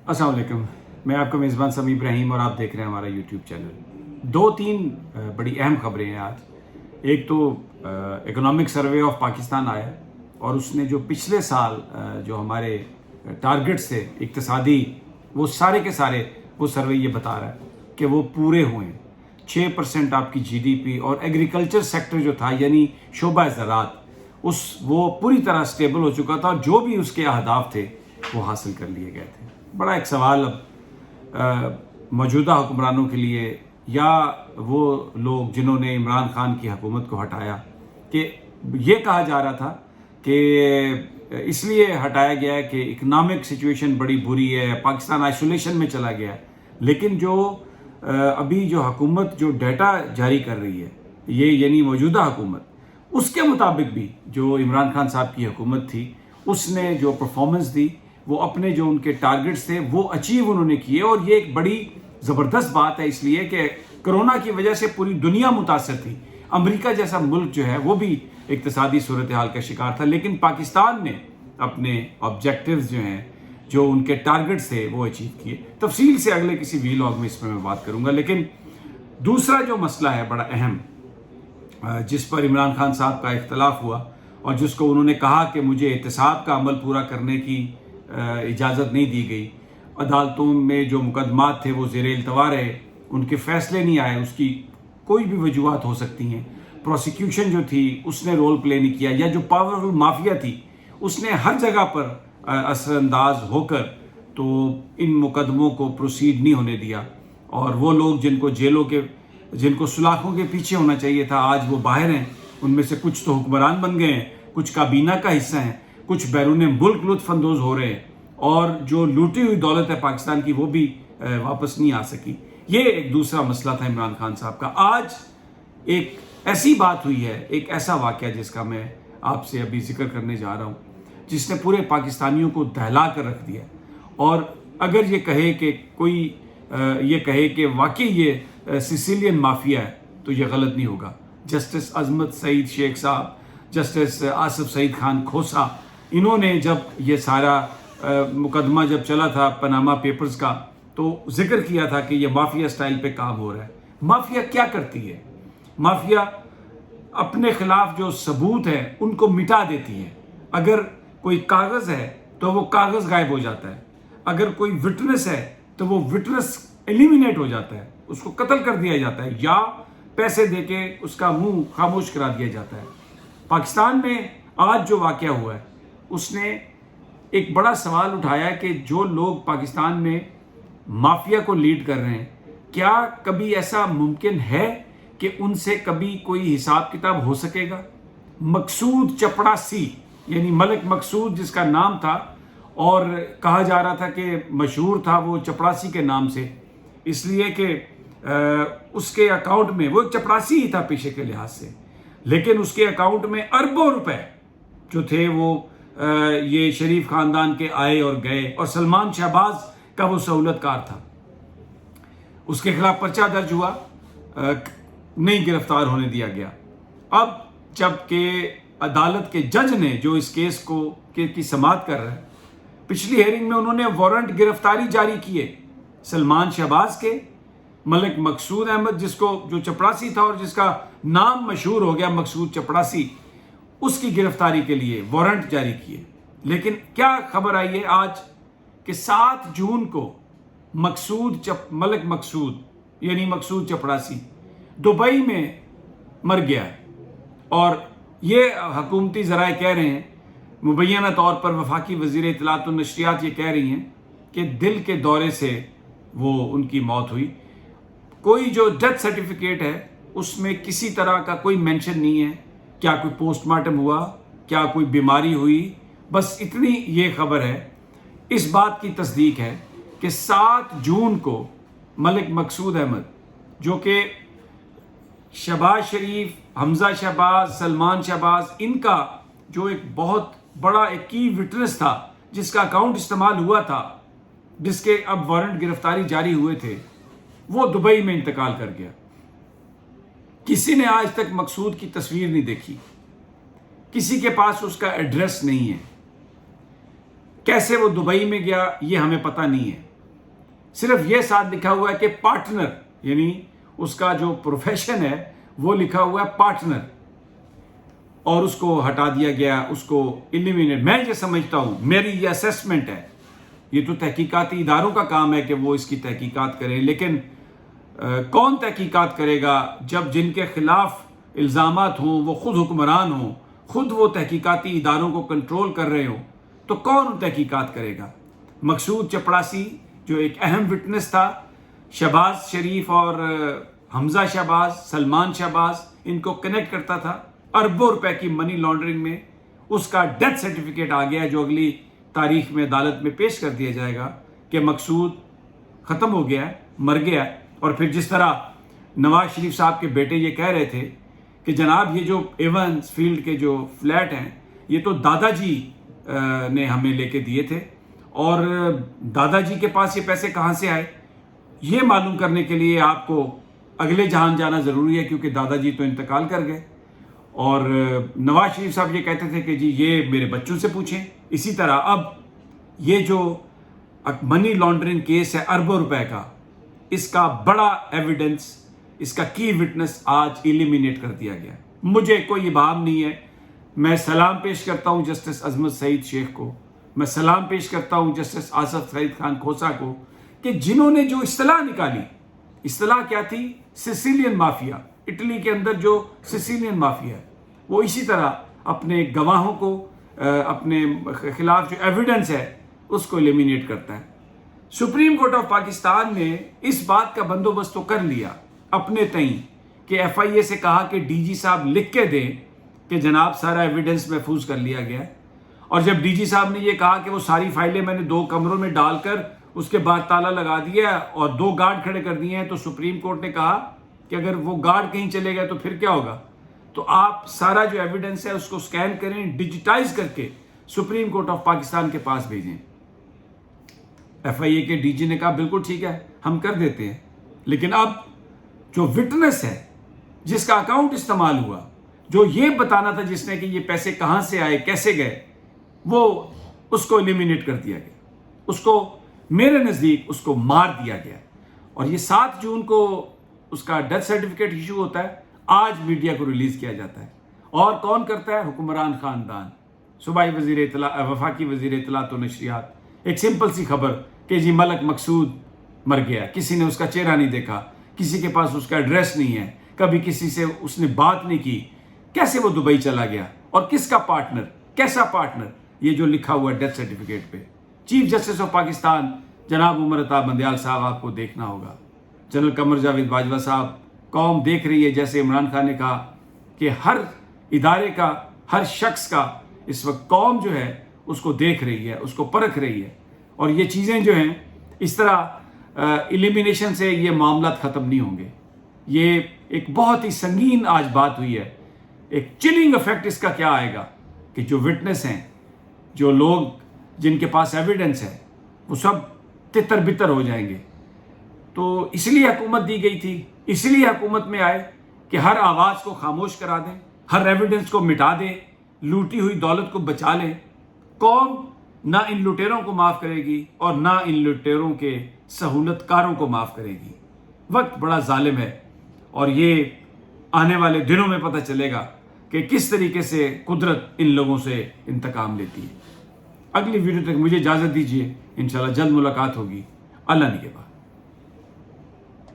अस्सलाम वालेकुम। मैं आपका मेज़बान समी इब्राहिम और आप देख रहे हैं हमारा यूट्यूब चैनल। दो तीन बड़ी अहम खबरें हैं आज। एक तो इकोनॉमिक सर्वे ऑफ पाकिस्तान आया और उसने जो पिछले साल जो हमारे टारगेट्स थे इक्तिसादी, वो सारे के सारे वो सर्वे ये बता रहा है कि वो पूरे हुए हैं। 6% आपकी GDP और एग्रीकल्चर सेक्टर जो था यानी शोबा ज़राअत वो पूरी तरह स्टेबल हो चुका था और जो भी उसके अहदाफ थे वो हासिल कर लिए गए थे। बड़ा एक सवाल अब मौजूदा हुक्मरानों के लिए या वो लोग जिन्होंने इमरान खान की हुकूमत को हटाया, कि ये कहा जा रहा था कि इसलिए हटाया गया है कि इकनॉमिक सिचुएशन बड़ी बुरी है, पाकिस्तान आइसोलेशन में चला गया है। लेकिन जो अभी जो हुकूमत जो डेटा जारी कर रही है ये यानी मौजूदा हुकूमत, उसके मुताबिक भी जो इमरान खान साहब की हुकूमत थी उसने जो परफॉर्मेंस दी वो अपने जो उनके टारगेट्स थे वो अचीव उन्होंने किए। और ये एक बड़ी ज़बरदस्त बात है इसलिए कि कोरोना की वजह से पूरी दुनिया मुतासर थी। अमेरिका जैसा मुल्क जो है वो भी इक्तिसादी सूरत हाल का शिकार था, लेकिन पाकिस्तान ने अपने ऑब्जेक्टिव्स जो हैं, जो उनके टारगेट्स थे वो अचीव किए। तफसील से अगले किसी वीलॉग में इस पर मैं बात करूँगा। लेकिन दूसरा जो मसला है बड़ा अहम, जिस पर इमरान खान साहब का इख्तलाफ हुआ और जिसको उन्होंने कहा कि मुझे एहतसाब का अमल पूरा करने की इजाज़त नहीं दी गई, अदालतों में जो मुकदमात थे वो ज़ेर इल्तवा रहे, उनके फ़ैसले नहीं आए। उसकी कोई भी वजूहत हो सकती हैं। प्रोसिक्यूशन जो थी उसने रोल प्ले नहीं किया, या जो पावरफुल माफिया थी उसने हर जगह पर असरअंदाज होकर तो इन मुकदमों को प्रोसीड नहीं होने दिया। और वो लोग जिनको सुलाखों के पीछे होना चाहिए था आज वो बाहर हैं। उनमें से कुछ तो हुक्मरान बन गए हैं, कुछ काबीना का हिस्सा हैं, कुछ बैरून मुल्क लुत्फ़अंदोज़ हो रहे हैं, और जो लूटी हुई दौलत है पाकिस्तान की वो भी वापस नहीं आ सकी। ये एक दूसरा मसला था इमरान खान साहब का। आज एक ऐसी बात हुई है, एक ऐसा वाक़या जिसका मैं आपसे अभी जिक्र करने जा रहा हूँ, जिसने पूरे पाकिस्तानियों को दहला कर रख दिया। और अगर ये कहे कि कोई ये कहे कि वाकई ये सिसिलियन माफिया है तो ये गलत नहीं होगा। जस्टिस अजमत सईद शेख साहब, जस्टिस आसिफ सईद खान खोसा, इन्होंने जब ये सारा मुकदमा जब चला था पनामा पेपर्स का, तो जिक्र किया था कि ये माफिया स्टाइल पे काम हो रहा है। माफिया क्या करती है? माफिया अपने खिलाफ जो सबूत है उनको मिटा देती है। अगर कोई कागज़ है तो वो कागज़ गायब हो जाता है, अगर कोई विटनेस है तो वो विटनेस एलिमिनेट हो जाता है, उसको कत्ल कर दिया जाता है, या पैसे देके उसका मुंह खामोश करा दिया जाता है। पाकिस्तान में आज जो वाक़या हुआ है उसने एक बड़ा सवाल उठाया कि जो लोग पाकिस्तान में माफिया को लीड कर रहे हैं, क्या कभी ऐसा मुमकिन है कि उनसे कभी कोई हिसाब किताब हो सकेगा? मकसूद चपड़ासी यानी मलिक मकसूद जिसका नाम था, और कहा जा रहा था कि मशहूर था वो चपड़ासी के नाम से, इसलिए कि उसके अकाउंट में, वो एक चपड़ासी ही था पेशे के लिहाज से, लेकिन उसके अकाउंट में अरबों रुपए जो थे वो ये शरीफ खानदान के आए और गए, और सलमान शहबाज का वो सहूलतकार था। उसके खिलाफ पर्चा दर्ज हुआ, नहीं गिरफ्तार होने दिया गया। अब जबकि अदालत के जज ने जो इस केस को की समाअत कर रहे हैं, पिछली हेयरिंग में उन्होंने वारंट गिरफ्तारी जारी किए सलमान शहबाज के, मलिक मकसूद अहमद जिसको जो चपड़ासी था और जिसका नाम मशहूर हो गया मकसूद चपड़ासी, उसकी गिरफ्तारी के लिए वारंट जारी किए। लेकिन क्या खबर आई है आज कि 7 जून को मलिक मकसूद यानी मकसूद चपड़ासी दुबई में मर गया है। और ये हुकूमती ज़राए कह रहे हैं, मुबैना तौर पर वफाकी वज़ीर इत्तलात व नशरियात ये कह रही हैं कि दिल के दौरे से वो उनकी मौत हुई। कोई जो डेथ सर्टिफिकेट है उसमें किसी तरह का कोई मेंशन नहीं है, क्या कोई पोस्टमार्टम हुआ, क्या कोई बीमारी हुई, बस इतनी ये खबर है। इस बात की तस्दीक है कि 7 जून को मलिक मकसूद अहमद, जो कि शहबाज शरीफ, हमजा शहबाज, सलमान शहबाज, इनका जो एक बहुत बड़ा एक की विटनेस था जिसका अकाउंट इस्तेमाल हुआ था, जिसके अब वारंट गिरफ्तारी जारी हुए थे, वो दुबई में इंतकाल कर गया। किसी ने आज तक मकसूद की तस्वीर नहीं देखी, किसी के पास उसका एड्रेस नहीं है। कैसे वो दुबई में गया ये हमें पता नहीं है। صرف یہ ساتھ لکھا ہوا ہے کہ پارٹنر، یعنی اس کا جو پروفیشن ہے وہ لکھا ہوا ہے پارٹنر، اور اس کو ہٹا دیا گیا، اس کو ایلیمینیٹ. میں یہ سمجھتا ہوں، میری یہ اسیسمنٹ ہے، یہ تو تحقیقاتی اداروں کا کام ہے کہ وہ اس کی تحقیقات کریں، لیکن کون تحقیقات کرے گا جب جن کے خلاف الزامات ہوں وہ خود حکمران ہوں، خود وہ تحقیقاتی اداروں کو کنٹرول کر رہے ہوں، تو کون تحقیقات کرے گا؟ مقصود چپڑاسی جو ایک اہم وٹنس تھا، شہباز شریف اور حمزہ شہباز، سلمان شہباز، ان کو کنیکٹ کرتا تھا اربوں روپے کی منی لانڈرنگ میں، اس کا ڈیتھ سرٹیفکیٹ آ گیا جو اگلی تاریخ میں عدالت میں پیش کر دیا جائے گا کہ مقصود ختم ہو گیا ہے، مر گیا ہے. اور پھر جس طرح نواز شریف صاحب کے بیٹے یہ کہہ رہے تھے کہ جناب یہ جو ایونس فیلڈ کے جو فلیٹ ہیں یہ تو دادا جی نے ہمیں لے کے دیے تھے، اور دادا جی کے پاس یہ پیسے کہاں سے آئے، یہ معلوم کرنے کے لیے آپ کو اگلے جہان جانا ضروری ہے، کیونکہ دادا جی تو انتقال کر گئے. اور نواز شریف صاحب یہ کہتے تھے کہ جی یہ میرے بچوں سے پوچھیں. اسی طرح اب یہ جو منی لانڈرنگ کیس ہے اربوں روپے کا، اس کا بڑا ایویڈنس، اس کا کی وٹنس آج ایلیمینیٹ کر دیا گیا. مجھے کوئی ابہام نہیں ہے، میں سلام پیش کرتا ہوں جسٹس عظمت سعید شیخ کو، میں سلام پیش کرتا ہوں جسٹس آصف سعید خان کھوسا کو، کہ جنہوں نے جو اصطلاح نکالی. اصطلاح کیا تھی؟ Sicilian mafia. اٹلی کے اندر جو سسیلین مافیا ہے وہ اسی طرح اپنے گواہوں کو، اپنے خلاف جو ایویڈنس ہے اس کو ایلیمینیٹ کرتا ہے. سپریم کورٹ آف پاکستان نے اس بات کا بندوبست تو کر لیا اپنے تئیں کہ ایف آئی اے سے کہا کہ ڈی جی صاحب لکھ کے دیں کہ جناب سارا ایویڈنس محفوظ کر لیا گیا ہے. اور جب ڈی جی صاحب نے یہ کہا کہ وہ ساری فائلیں میں نے 2 کمروں میں ڈال کر اس کے بعد تالا لگا دیا اور 2 گارڈ کھڑے کر دیے ہیں، تو سپریم کورٹ نے کہا کہ اگر وہ گارڈ کہیں چلے گئے تو پھر کیا ہوگا؟ تو آپ سارا جو ایویڈنس ہے اس کو سکین کریں، ڈیجیٹائز کر کے سپریم کورٹ آف پاکستان کے پاس بھیجیں. ایف آئی اے کے ڈی جی نے کہا بالکل ٹھیک ہے ہم کر دیتے ہیں. لیکن اب جو وٹنس ہے جس کا اکاؤنٹ استعمال ہوا، جو یہ بتانا تھا جس نے کہ یہ پیسے کہاں سے آئے، کیسے گئے، وہ اس کو ایلیمینیٹ کر دیا گیا. اس کو میرے نزدیک اس کو مار دیا گیا. اور یہ 7 جون کو اس کا ڈیتھ سرٹیفکیٹ ایشو ہوتا ہے، آج میڈیا کو ریلیز کیا جاتا ہے. اور کون کرتا ہے؟ حکمران خاندان، صوبائی وزیر اطلاع، وفاقی وزیر اطلاعات و نشریات. ایک سمپل سی خبر کہ جی ملک مقصود مر گیا، کسی نے اس کا چہرہ نہیں دیکھا، کسی کے پاس اس کا ایڈریس نہیں ہے، کبھی کسی سے اس نے بات نہیں کی، کیسے وہ دبئی چلا گیا اور کس کا پارٹنر، کیسا پارٹنر، یہ جو لکھا ہوا ہے ڈیتھ سرٹیفکیٹ پہ. چیف جسٹس آف پاکستان جناب عمر عطا بندیال صاحب آپ کو دیکھنا ہوگا، جنرل قمر جاوید باجوہ صاحب، قوم دیکھ رہی ہے جیسے عمران خان نے کہا کہ ہر ادارے کا، ہر شخص کا اس وقت قوم جو ہے اس کو دیکھ رہی ہے، اس کو پرکھ رہی ہے. اور یہ چیزیں جو ہیں اس طرح ایلیمینیشن سے یہ معاملات ختم نہیں ہوں گے. یہ ایک بہت ہی سنگین آج بات ہوئی ہے. ایک چلنگ افیکٹ اس کا کیا آئے گا کہ جو وٹنس ہیں، جو لوگ جن کے پاس ایویڈنس ہے، وہ سب تتر بتر ہو جائیں گے. تو اس لیے حکومت دی گئی تھی، اس لیے حکومت میں آئے کہ ہر آواز کو خاموش کرا دیں، ہر ایویڈنس کو مٹا دیں، لوٹی ہوئی دولت کو بچا لیں. قوم نہ ان لٹیروں کو معاف کرے گی اور نہ ان لٹیروں کے سہولت کاروں کو معاف کرے گی. وقت بڑا ظالم ہے اور یہ آنے والے دنوں میں پتہ چلے گا کہ کس طریقے سے قدرت ان لوگوں سے انتقام لیتی ہے. اگلی ویڈیو تک مجھے اجازت دیجیے، انشاءاللہ جلد ملاقات ہوگی. اللہ نگہبان.